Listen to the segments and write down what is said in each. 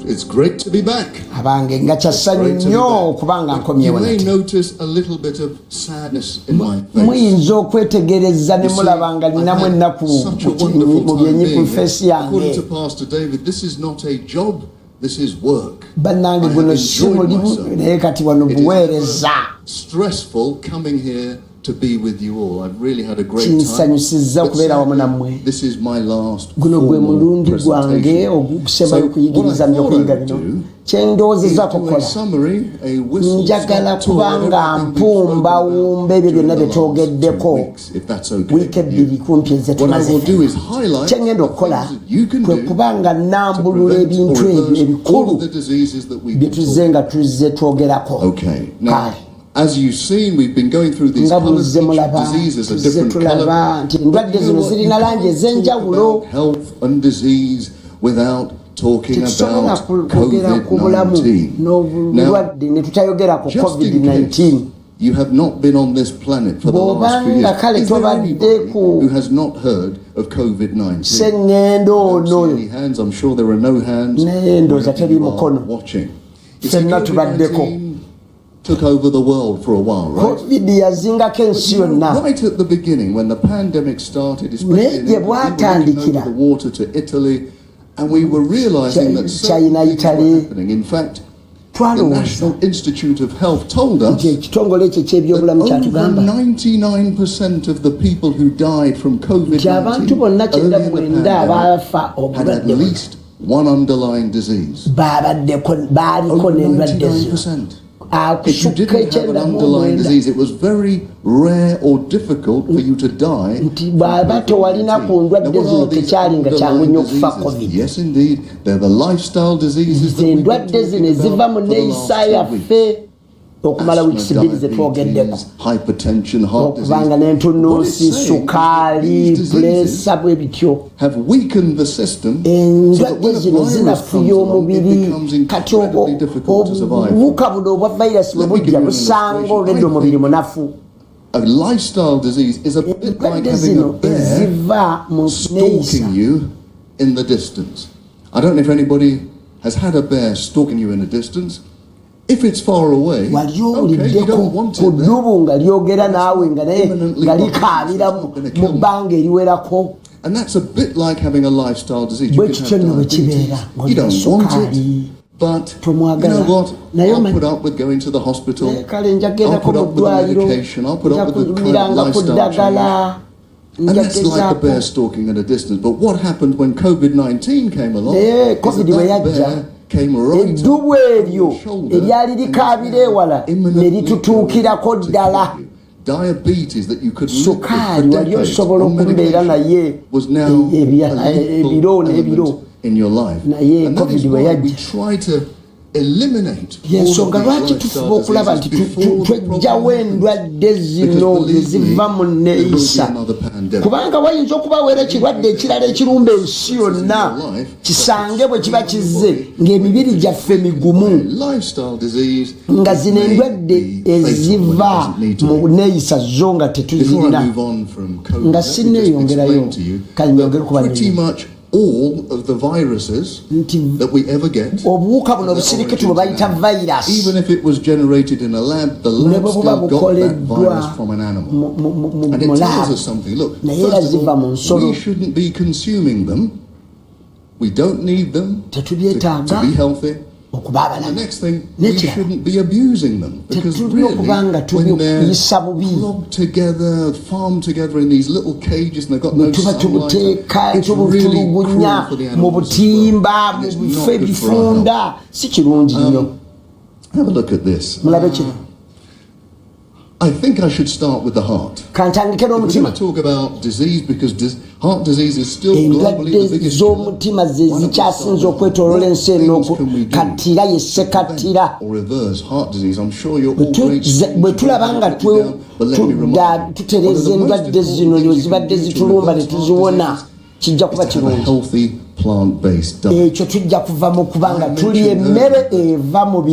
It's great to be back. Abange nga kyassanyu nnyo okubanga nkomye You wano. may notice a little bit of sadness in my face. Muyinza okwetegereza ne mulaba nga ninamu ennaku mu byenyi ku feesi yange. According to Pastor David, this is not a job, this is work. Bannange guno si mulimu naye kati wano buweereza. Stressful coming here to be with you all. I've really had a great time. Kinsanyusizza okubeera wamu nammwe. This is my last guno gwe mulundi gwange ogusembayo okuyigiriza mu byokuyiga bino. Kyendowooza kukola njagala kubanga mpumbawumba ebyo byonna bye twogeddeko wiiki ebbiri kumpi ezze tumaze. Kye ngenda okukola kwe kubanga nnambulula ebintu ebyo ebikulu bye tuzze nga tuzze twogerako. As you've seen, we've been going through these colours. Each disease is a different colour. Health and disease without talking about COVID-19. Now, just in case you have not been on this planet for the last few years, is there anybody who has not heard of COVID-19? Any hands? I'm sure there are no hands. Watching. COVID-19 took over the world for a while, right? Right at the beginning, when the pandemic started, especially in Italy, we were taking over the water to Italy, and we were realizing that certain things were happening. In fact, the National Institute of Health told us that over 99% of the people who died from COVID-19 early in the pandemic had at least one underlying disease. Over 99%. If you didn't have an underlying disease, it was very rare or difficult for you to die. Now, what are these underlying diseases? Yes, indeed, they're the lifestyle diseases that we've been talking about for the last 2 weeks. Asthma, diabetes, hypertension, heart disease. What it's saying is that these diseases have weakened the system so that when a virus comes along, it becomes incredibly difficult to survive. Let me give you an illustration. A lifestyle disease is a bit like having a bear stalking you in the distance. I don't know if anybody has had a bear stalking you in the distance. If it's far away, okay, you don't want it there. And that's a bit like having a lifestyle disease. You can have diabetes. You don't want it, but you know what? I'll put up with going to the hospital. I'll put up with the medication. I'll put up with the kind of lifestyle change. And that's like a bear stalking at a distance. But what happened when COVID-19 came along is that bear came right eddubu eryo eryali likaabira ewala ne litutuukirako ddala. Sukaali wali osobola okubeera naye ebiro n'ebiro naye covid bwe yajja. Yensonga lwaki tufuba okulaba nti twejjawo endwadde zino eziva mu nneeyisa, kubanga wayinza okubaweera ekirwadde ekirala ekirumba ensi yonna kisange bwe kiba kizze ng'emibiri gyaffe migumu, nga zino endwadde eziva mu nneeyisa zo nga tetuzirina. Nga sinneeyongerayo kale nyongere kuba all of the viruses that we ever get, even if it was generated in a lab, the lab still got that virus from an animal. And it tells us something. Look, first of all, we shouldn't be consuming them. We don't need them to be healthy. And the next thing, we shouldn't be abusing them, because really, when they're clubbed together, farmed together in these little cages and they've got no sunlight, it's really cruel for the animals as well. It's not good for our health. Have a look at this. I think I should start with the heart. We're going to talk about disease because heart disease is still globally the biggest killer. Or reverse heart disease. I'm sure you're all great students, but let me remind you, one of the most important is to have a healthy plant-based diet.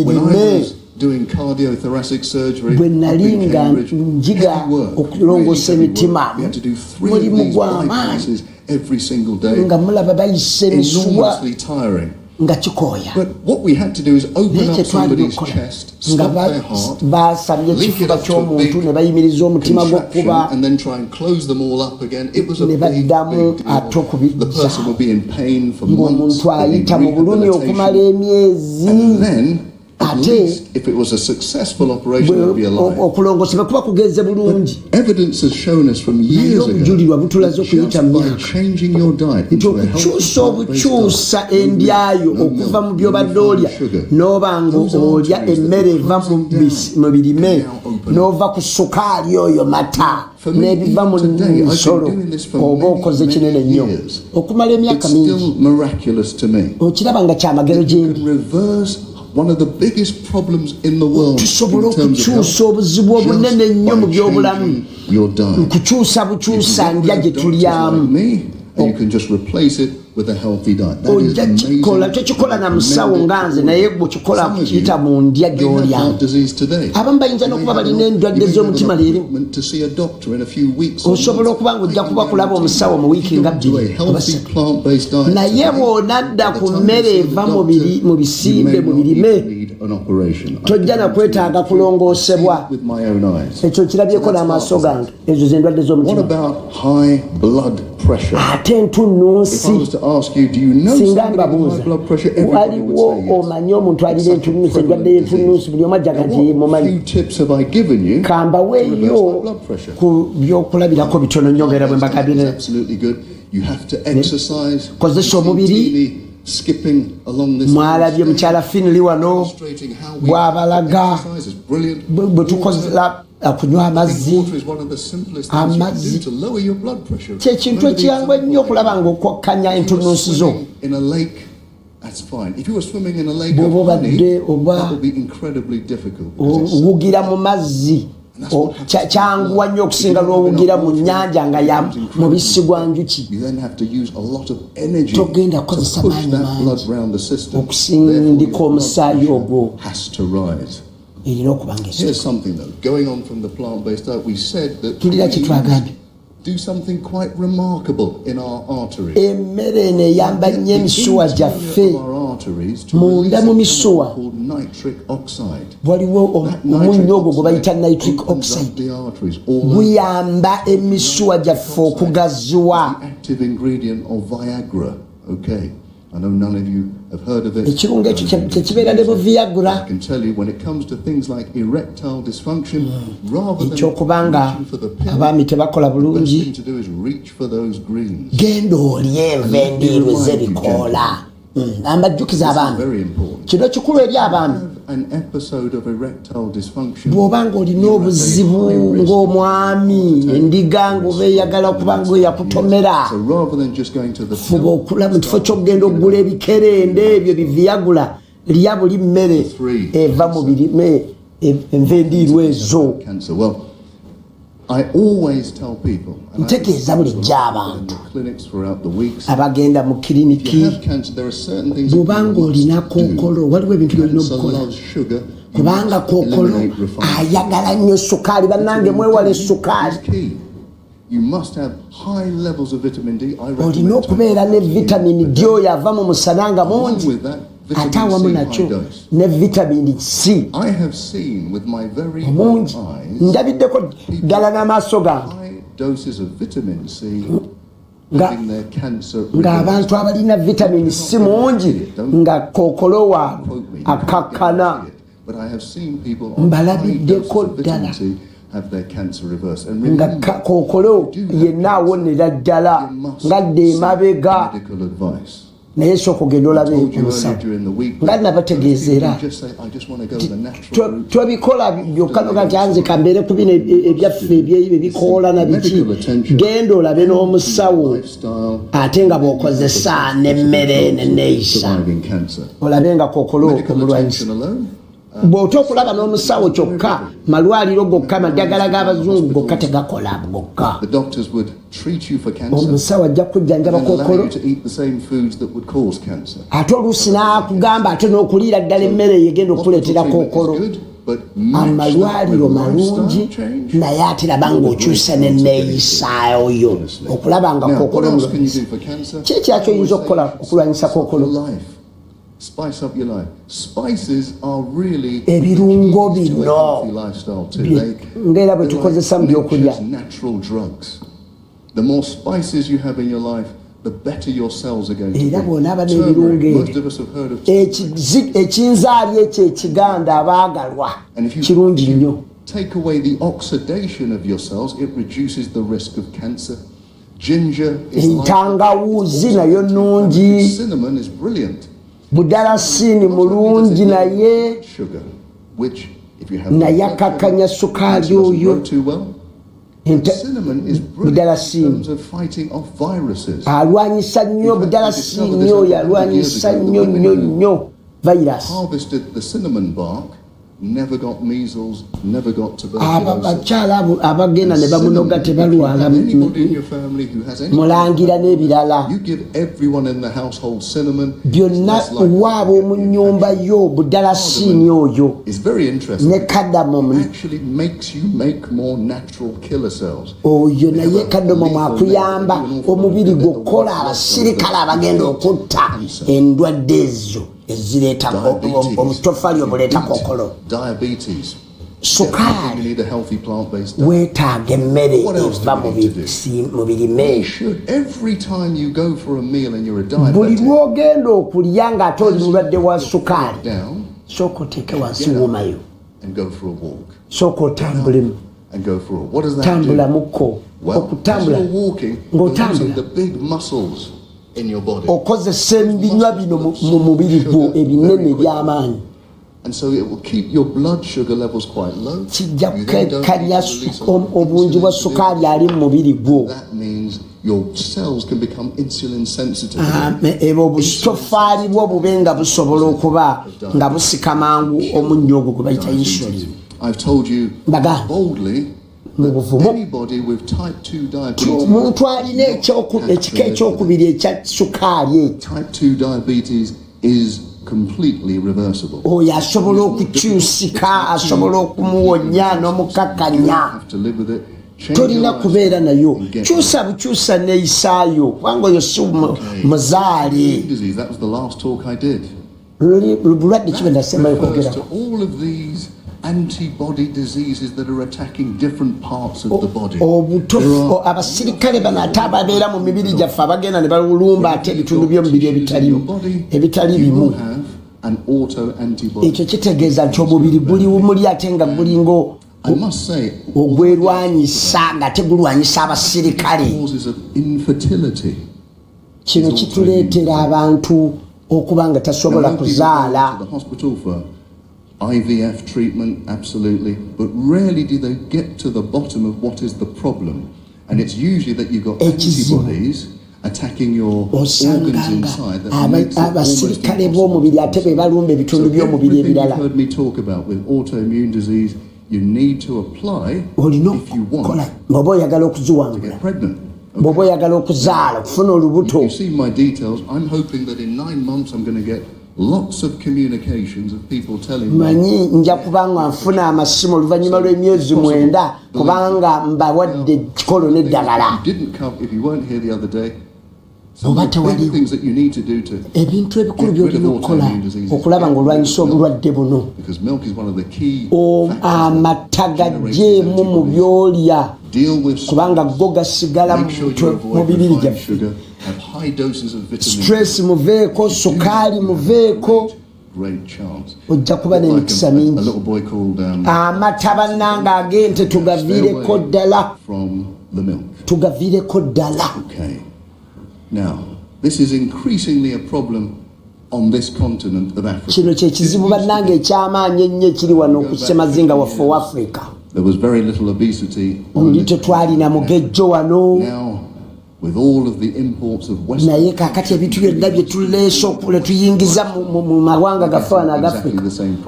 When I was doing cardiothoracic surgery up in Cambridge, heavy work, really heavy work. We had to do 3 of these bypasses every single day. Enormously tiring. nga kikoya. But what we had to do is open up somebody's chest, stop their heart, link it up to a big contraction, and then try and close them all up again. It was a big deal. The person would be in pain for months, and then at least, if it was a successful operation, it would be alive. Evidence has shown us from years ago that just by changing your diet into a healthy nebiva mu nsolo oba okoze kinene nnyo okumala emyaka mingi okiraba nga kyamagero gyendi. One of the biggest problems in the world in terms of health is just by changing your diet. If you like me, and you can just replace it with a healthy diet. That is amazing. They have disease today. They have equipment to see a doctor in a few weeks. To a healthy plant-based diet. You may need an operation. I can see it with my own eyes. What about high blood pressure? If I was to ask you, do you know somebody with high blood pressure? Everybody would say yes. What few tips have I given you to reverse my blood pressure? It's absolutely good. You have to exercise. Skipping along this demonstrating how we exercise is brilliant. Akunywa amazzi to lower your blood pressure. Kyekintu ekyangu ennyo okulaba ng'okkanya entunnunsi zo. That's fine. If you were swimming in a lake of honey, that would be incredibly difficult. Wugira mu mazzi kyanguwa nnyo okusinga lw'owugira mu nnyanja nga ya mubisi gwa njuki. Togenda kukozesa maanyi mangi okusindika omusaayi ogwo. Here's something though, going on from the plant-based diet, we said that we do something quite remarkable in our arteries. Our arteries to release called nitric oxide. That nitric oxide opens up the arteries. The active ingredient of Viagra. Okay. I know none of you have heard of it. I can tell you when it comes to things like erectile dysfunction, rather than reaching for the pill, the best thing to do is reach for those greens. Very important. An episode of erectile dysfunction. So rather than just going to the cancer. Well, I always tell people, and I in the clinics throughout the weeks, if you have cancer, there are certain things you must do. Cancer loves sugar. You must eliminate refined sugar. It's key. You must have high levels of vitamin D. I recommend along with that, vitamin C high dose. I have seen with my very own eyes high doses of vitamin C having their cancer reversed. But I have seen people on high doses of vitamin C have their cancer reversed. And remember, Kookolo medical advice. naye sooka ogenda olabe omusawo nga nabategeezera tobikola byokka noga nti anze kambeere ku bino ebyaffe ebikoola na biki genda olabe n'omusawo ate nga bw'okozesa n'emmere n'enneeyisa olabe nga Kookolo omulwanyisa bw'otya okulaba n'omusawo kyokka malwaliro gokka madagala g'abazungu gokka tegakola gokka omusawo ajja kujjanjaba Kookolo ate oluusi n'akugamba ate n'okuliira ddala emmere yegenda okuleetera Kookolo amalwaliro malungi naye ate laba ng'okyusa n'enneeyisa oyo okulaba nga Kookolo mulwanyisa kiki akyoyinza okukola okulwanyisa Kookolo Spice up your life. Spices are really ebirungo a bino healthy lifestyle too. ngera bwe tukozesa mu byokulya natural drugs. The more spices you have in your life, the better your cells are going to be. era bw'onaaba n'ebirungo Most of us have heard of ekinzaali ekyo ekiganda abaagalwa kirungi nnyo. take away the oxidation of your cells, it reduces the risk of cancer. Ginger is entangawuuzi nayo nnungi. Cinnamon is brilliant. Budalasini mulungi naye Sugar, which if you have naye akakanya sukaali oyo. Cinnamon is brilliant in terms of fighting off viruses. Alwanyisa nnyo budalasini oyo alwanyisa nnyo virus. Harvested the cinnamon bark, never got measles, never got tuberculosis. Abakyala abagenda ne bamunoga tebalwala mulangira n'ebirala. You give everyone in the household cinnamon. Byonna waabo mu nnyumba yo budalasini oyo It's very interesting. ne cardamom Actually makes you make more natural killer cells. oyo naye cardamom akuyamba omubiri gwokukola abasirikale abagenda okutta endwadde ezo ezireeta omutofali obuleeta kookolo. Diabetes. Sukaali weetaaga emmere eva mu birime. Every time you go for a meal and you're a diabetic, buli lw'ogenda okulya ng'ate oli mulwadde wa sukaali sooka oteeke wansi wuumayo and go for a walk. sooka otambulemu And go for a walk. What does that tambulamuko do? Well, as okutambula you're walking, you're using ng'otambula the big muscles in your body. okozesa ebinywa bino mu mubiri gwo ebinene eby'amaanyi. And so it will keep your blood sugar levels quite low. kijja kukekkanya obungi bwa sukaali ali mu mubiri gwo. That means your cells can become insulin sensitive. Ebo obusitofaali bwo bube nga busobola okuba nga busika mangu omunnyo ogwo gwe bayita insulin. I've told you boldly that anybody with type 2 diabetes, omuntu alina ekika ekyokubiri ekya sukaali type 2 diabetes is completely reversible. oyo asobola okukyusika asobola okumuwonya n'omukakkanya. Tolina kubeera nayo kyusa bukyusa neeyisaayo kubanga oyo si muzaale. That was the last talk I did. bulwadde kibe ndasembayo kwogera to all of these antibody diseases that are attacking different parts of the body. obutofu abasirikale bano ate ababeera mu mibiri gyaffe abagenda ne balulumba ate ebitundu by'omubiri ebitali bimu. Ekyo kitegeeza nti omubiri guli muli ate nga gulinga ogwerwanyisa nga tegulwanyisa abasirikale. Kino kituleetera abantu okuba nga tasobola kuzaala. IVF treatment, absolutely, but rarely do they get to the bottom of what is the problem. And it's usually that you've got antibodies attacking your organs inside that makes it almost impossible. You've heard me talk about with autoimmune disease, you need to apply if you want to get pregnant. If you see my details, I'm hoping that in 9 months I'm going to get lots of communications of people telling me manyi nja kubanga nfuna amasimu oluvannyuma lw'emyezi 9 kubanga mbawadde kikolo n'eddagala. If you weren't here the other day, things that you need to do to ebintu ebikulu by'olina okukola okulaba ng'olwanyisa obulwadde buno. Because milk is one of the key amata gaggyeemu mu byolya kubanga go gasigala mu bibiri gyaffe. Stress muveeko, sukaali muveeko, ojja kuba n'emikisa mingi. Amata bannanga agente tugaviireko ddala. Tugaviireko ddala. Now, this is increasingly a problem on this continent of Africa. Kino kye kizibu bannanga eky'amaanyi ennyo ekiri wano ku ssemazinga waffe wa Africa. There was very little obesity. Tetwalina mugejjo wano. Now, with all of the imports of Western, naye kakati ebintu byonna bye tuleese tuyingiza mu mawanga gaffe wano ag'Afrika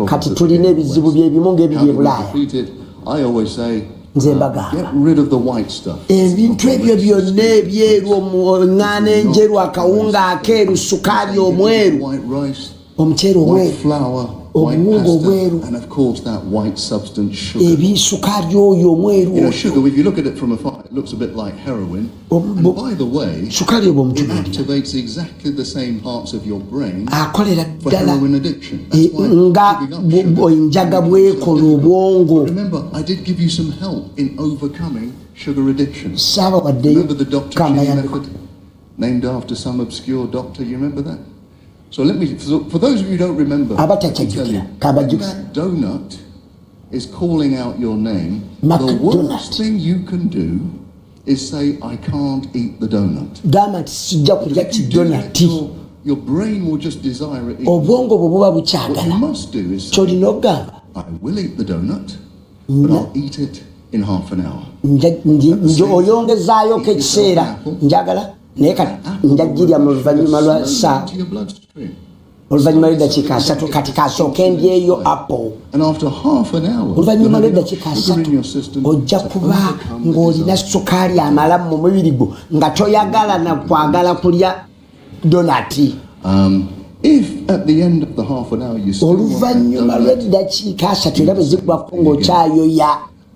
kati tulina ebizibu byebimu ng'ebiri e Bulaaya. Nze mbagamba ebintu ebyo byonna ebyeru, omuŋŋaano enjeru, akawunga akeeru, sukaali omweru, omuceere omweru, obuwunga obweru and of course that white substance sugar. ebisukaali oyo omweru You know, sugar, if you look at it from afar, it looks a bit like heroin. And by the way, sukaali obo it omutunuulira activates exactly the same parts of your brain akolera for ddala heroin addiction. That's why nga giving up sugar. enjaga bwekola obwongo. Remember, I did give you some help in overcoming sugar addiction. Saaba wadde Remember the Dr. kamba Chidi yandiko method, named after some obscure doctor. You remember that? So let me. For those of you who don't remember, let me tell you, when that donut is calling out your name, the worst thing you can do is say, "I can't eat the donut." gamba nti sijja kulya kidonati. Your brain will just desire it. obwongo bwe buba What you bukyagala must do is say, kyolina okugamba "I will eat the donut, but I'll eat it in half an hour." nje oyongezaayoko ekiseera njagala naye kati njagirya mu luvannyuma lwa saa Into your bloodstream. oluvannyuma lw'eddakiika 3 kati kasooka endyeyo apple. And after half an hour, oluvannyuma you'll have lw'eddakiika enough sugar in 3 your system ojja to kuba overcome the ng'olina desire. sukaali amala mu mubiri gwo nga toyagala na kwagala kulya donati. If at the end of the half an hour you still want that oluvannyuma donut, lw'eddakiika 3 era bwe ziggwako ng'okyayoya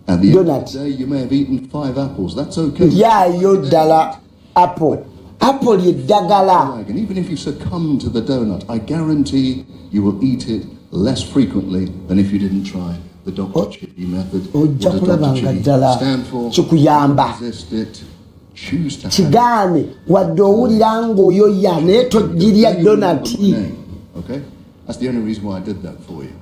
at the end of donati the day you may have eaten 5 apples. That's okay. lyayo ddala apple. apple lyeddagala. And even if you succumb to the donut, I guarantee you will eat it less frequently than if you didn't try the Dr. Chidi method. What ojja does kulaba Dr. nga Chidi ddala stand for? kikuyamba. Resist it. Choose to have it. kigaane wadde owulira ng'oyoya naye togirya donati. Okay? That's the only reason why I did that for you.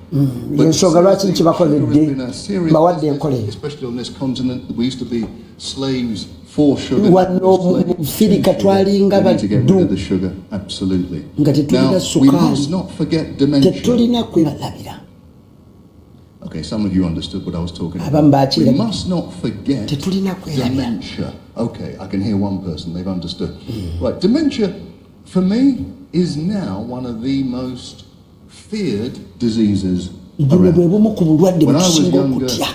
Yensonga lwaki nkibakoledde Sugar has been a serious bawadde business, enkole. especially on this continent. We used to be slaves for sugar. Wano mu Firika twalinga We need to get rid of baddu the sugar, absolutely. nga tetulina Now, we sukaali. must not forget dementia. tetulina kwebalabira. Okay, some of you understood what I was talking Abamu about. We baakirabira. must not forget tetulina kwerabira. dementia. Okay, I can hear one person, they've understood. Right, dementia, for me, is now one of the most feared diseases buno bwe around. bumu ku bulwadde When I was butusinga younger, okutya.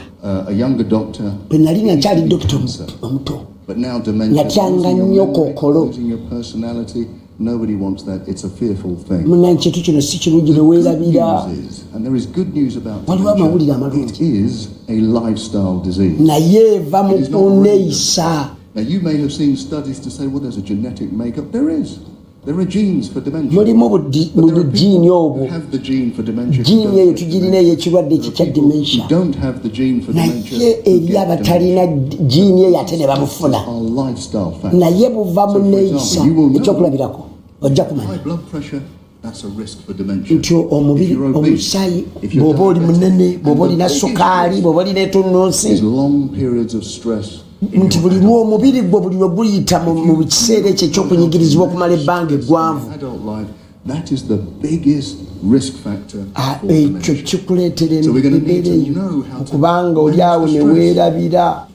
a younger doctor, bwe nali nga nkyali dokita cancer. omuto But now dementia, Natyanga losing your nnyo memory, kookolo. losing your personality, nobody wants that. It's a fearful thing. muna kintu kino si kirungi ne Good weerabira. news is, and there is good news about Waliwo amawulire dementia, it amalungi is a lifestyle disease. naye eva mu It is not kuneeyisa. Now you may have seen studies to say, well, there's a genetic makeup. There is. There are genes for dementia. mulimu But there are bujiini people obwo. who have the gene for dementia. who jiini don't eyo get tugirina dementia. ey'ekirwadde There eki are kya people who dementia. don't have the gene for dementia. naye who eri get abatalina dementia. jiini eyo ate ne babufuna. Our lifestyle factor. naye buva mu So, for neeyisa. example, you will know ekyokulabirako ojja kumanya high blood pressure, that's a risk for dementia. nti If omubiri you're obese, omusaayi if you're bw'oba oli diabetic, munene and bw'oba the olina biggest sukaali risk bw'oba olina etunnunsi is long periods of stress. nti buli lw'omubiri gwo buli lwe guyita mu kiseera ekyo ekyokunyigirizibwa okumala ebbanga eggwanvu Adult life, that is the biggest risk factor for ekyo dementia. kikuleetera So we're going to need embeera to eyo know how to okubanga oli awo manage ne the stress. weerabira.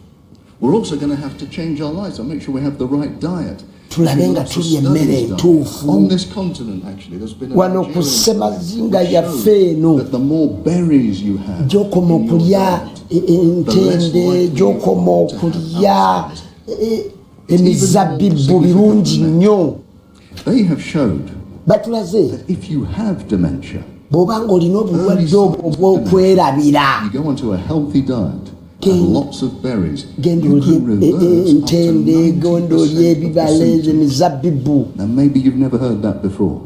We're also going to have to change our lives and make sure we have the right diet. Tulabe There's nga lots of tulya emmere studies done. entuufu. On this continent, actually, there's been a Wano ku Nigerian ssemazinga study yaffe which eno showed that the more berries you have gy'okoma in your okulya diet, entende gy'okoma okulya emizabbibu birungi nnyo. they have showed batulaze that if you have dementia, bw'oba ng'olina obulwadde obwo obw'okwerabira you go onto a healthy diet, have lots of berries, genda you olye can reverse up to entende genda olye 90% of the ebibala symptoms. emizabbibu Now maybe you've never heard that before,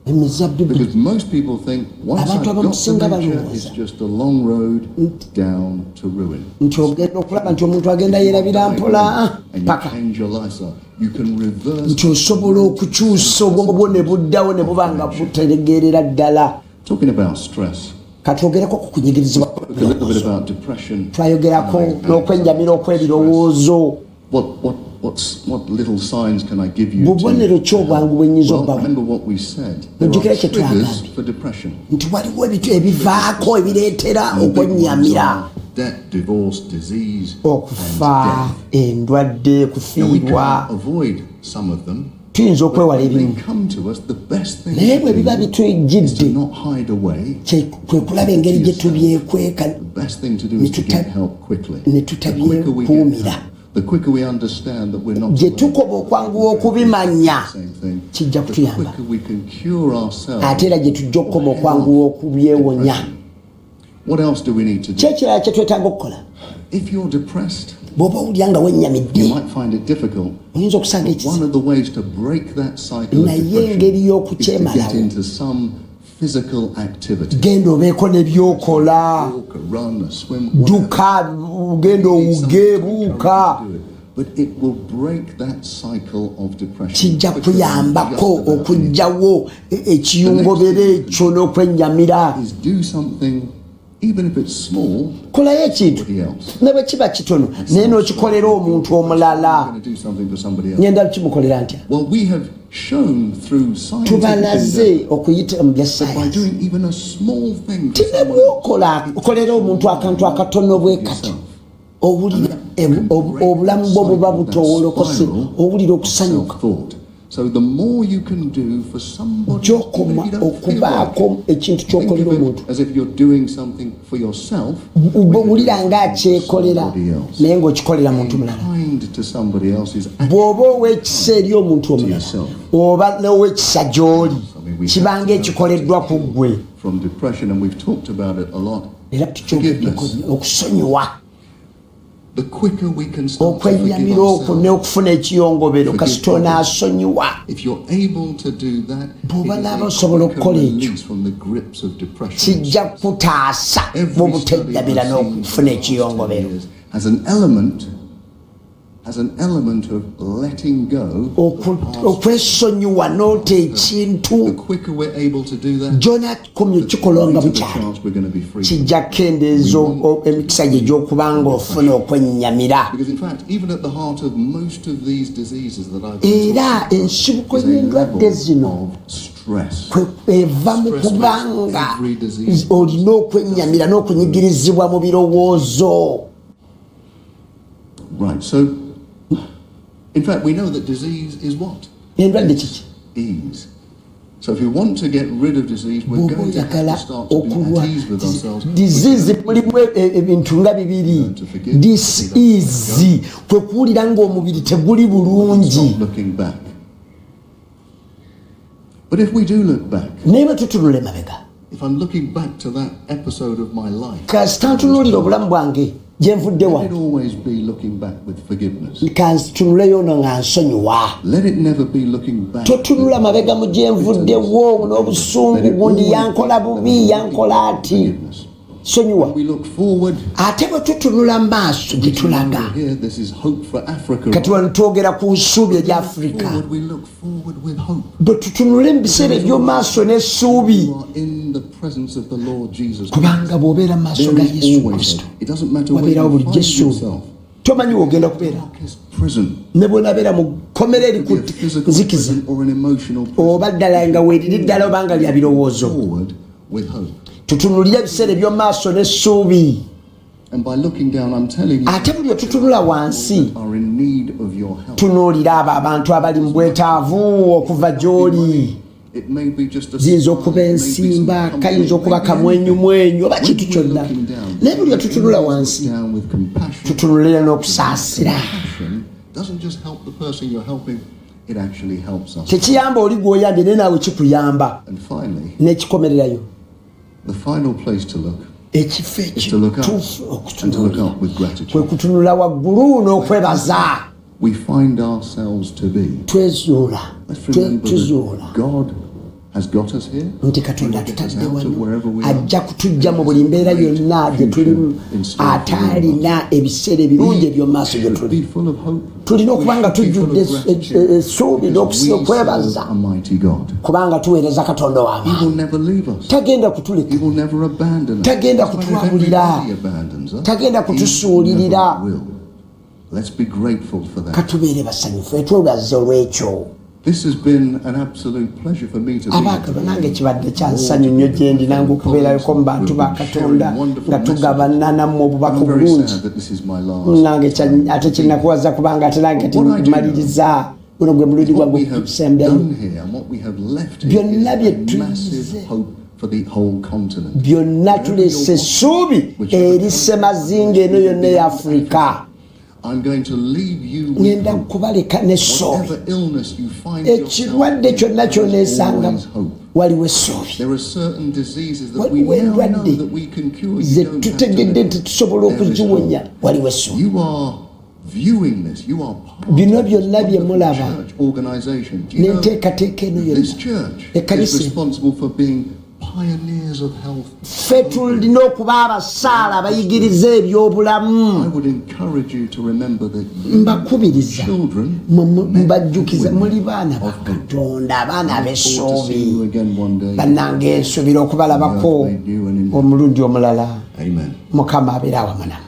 emizabbibu because most people think once I've Abantu got abamusinga dementia, balowooza. it's just a long road down to ruin. nti ogenda okulaba nti omuntu agenda yerabira mpola And you paka change your lifestyle. You can reverse. nti osobola okukyusa obwongo bwo ne buddawo ne buba nga butegeerera ddala. Talking about stress, katwogereko ku kunyigirizibwa a little bit about depression. twayogerako and n'okwenjamira okw'ebirowoozo. What little signs can I give you? bubonero ki obwangu bwenyiza obbawo. Remember what we said. There Mujjukire are kye triggers twagambye. for depression. nti waliwo ebitu ebivaako ebireetera The big ones okwennyamira. are death, divorce, disease, okufa and endwadde death. Now we kufiirwa can avoid some of them. tuyinza okwewala When ebimu they come to us, the best thing naye bwe to biba do is bitwejjidde to not hide away. kwe kulaba engeri gye tubyekweka The best thing to do is to get help quickly. ne The quicker we get tutabyekuumira. help, the quicker we understand that we're not gye tukoba okwanguwa okubimanya kijja kutuyamba the quicker we can cure ourselves. ate era gye tujja okukoma okwanguwa okubyewonya. What else do we need to do? kyekirala kye twetaaga okukola. If you're depressed, bw'oba owulira nga wennyamidde, you might find it difficult. oyinza okusanga One of the ways to break that cycle of naye engeri depression is to get y'okukyemalawo into some physical activity. genda obeeko n'ebyokola, Walk, a run, a swim, duka, genda owuge, buuka. but it will break that cycle of depression. kijja kuyambako okuggyawo ekiyungobero ekyo n'okwennyamira. Is do something, even if it's small, kolayo ekintu ne bwe kiba kitono naye n'okikolera omuntu omulala. going to do something for somebody else. ngenda kimukolera ntya? Well, we have shown through science tubalaze okuyita mu bya by sayansi doing even a small thing for tine bwokola okolera omuntu akantu akatono bwe kati owulira obulamu bwo buba butowolokose, owulira okusanyuka. So the more you can do for somebody, gyokoma okubaako ekintu kyokolera omuntu as if you're doing something for yourself, owulira ngaakyekolera naye ng'okikolera muntu mulala. kind to somebody else is bw'oba ow'ekisa eri omuntu omulala oba n'ow'ekisa gy'oli kibanga ekikoleddwa ku ggwe. from depression, and we've talked about it a lot. era tukyogeddeko okusonyiwa, The quicker we can start to forgive okwennyamira okwo ourselves, n'okufuna ekiyongobero kasita onaasonyiwa. if you're able to do that, bw'oba it naaba is a osobola quicker okukola ekyo release from the grips of depression. kijja kutaasa mu buteddabira n'okufuna ekiyongobero. has an element of letting go. okwesonyiwa n'ota The ekintu quicker we're able to do that, gy'onaakomya okikola nga the bukyali chance we're going to be free. kijja kukendeeza emikisa gye gy'okuba ng'ofuna okwennyamira. Because in fact, even at the heart of most of these diseases that I've era ensibuko is a y'endwadde level zino of stress. eva mu kubanga olina okwennyamira n'okunyigirizibwa mu birowoozo. Right, so in fact we know that disease is what? endwadde kiki? Ease. So if you want to get rid of disease, we're bw'oba going to have oyagala to start to be okulwa at ease with ourselves. disease mulimu ebintu nga bibiri. disease kwe kuwulira ng'omubiri teguli bulungi. Stop looking back. But if we do look back, naye bwe tutunula emabega, if I'm looking back to that episode of my life, kasita ntunuulira obulamu bwange gye nvudde let wa, it always be looking back with forgiveness. kantunuleyo ono nga nsonyiwa. Let it never be looking back. totunula mabega mu gye nvuddewo n'obusungu, gundi yankola bubi, yankola ati. Forgiveness. sonyiwa. When we look forward, ate bwe tutunula maaso gye tulaga, here this is hope for Africa. kati wano twogera ku nsuubi erya Afrika. Forward, we look forward with hope. bwe tutunula mu biseera eby'omaaso n'essuubi, You are in the presence of the Lord Jesus. kubanga bw'obeera mu maaso ga There is Yesu always Kristo hope. It doesn't matter where wabeerawo you bulijjo find essuubi. yourself. tomanyi w'ogenda kubeera, Darkest prison, ne bw'onaabeera mu kkomera eri ku be a physical nzikiza, prison or an emotional prison. oba ddala nga weeriri ddala oba nga lya birowoozo. Forward with hope. tutunulira ebiseera eby'omaaso n'essuubi. And by looking down, I'm telling you, ate buli otutunula wansi, are in need of your help. tunuulira abo abantu abali mu bwetaavu okuva gy'oli. It may be just a ziyinza okuba ensimba, kayinza okuba kamwenyumwenyu oba kintu kyonna. naye buli otutunula wansi, down with compassion. tutunulira n'okusaasira. Compassion doesn't just help the person you're helping, it actually helps us. tekiyamba oli gw'oyambye naye naawe kikuyamba. And finally, n'ekikomererayo, the final place to look ekifo is to look up ekituufu and to look okutunulira up with kwe gratitude. kutunula waggulu n'okwebaza. We find ourselves to be. twezuula Let's remember tuzuula that God has got us here. nti katonda He will get us atutadde out of wano, wherever we are. ajja kutujja mu buli mbeera yonna gye tulimu, ate alina ebiseera ebirungi eby'omaaso gye Be tuli. full of hope. tulina okuba nga We should be full tujjudde of gratitude. essuubi Because we n'okwebaza, serve a mighty God. kubanga tuweereza katonda He w'amaanyi. will never leave us. tagenda He kutuleka, will never abandon us. Tagenda But if kutwabulira. everybody abandons us, Tagenda He kutusuulirira. never will. Let's be grateful for that. katubeere basanyufu, etwebaze olw'ekyo. This has been an absolute pleasure for me to be abaakaba nange here. kibadde kya nsanyu nnyo gye ndi nange okubeerayoko mu bantu ba katonda nga tugabana nammwe obubaka I'm very obulungi. sad that this is my last. nange ate kinakuwaza kubanga ate nange timaliriza guno gwe mulundi What gwange we have okusembayo. done here and what we have left here byonna is bye a massive hope for the whole continent. byonna tuleese essuubi eri semazinga eno yonna eya Afrika. I'm going to leave you with ngenda hope. kubaleka n'essuubi Whatever illness you find yourself ekirwadde kyonna ky'oneesanga always hope. waliwo essuubi There are certain diseases that we waliwo now know endwadde that we can cure. ze You don't have tutegedde to. tetusobola okuziwonya waliwo essuubi You are viewing this. You are part bino of byonna bye the mulaba church organization. Do you know n'enteekateeka eno this yonna church ekkanisa is responsible for being pioneers of health? ffe tulina okuba abasaala abayigiriza ebyobulamu. I would encourage you to remember that mbakubiriza children mbajjukiza muli baana ba Katonda abaana b'essuubi bannange nsuubira okubalabako omulundi omulala. Amen. Mukama abeere awamu nammwe.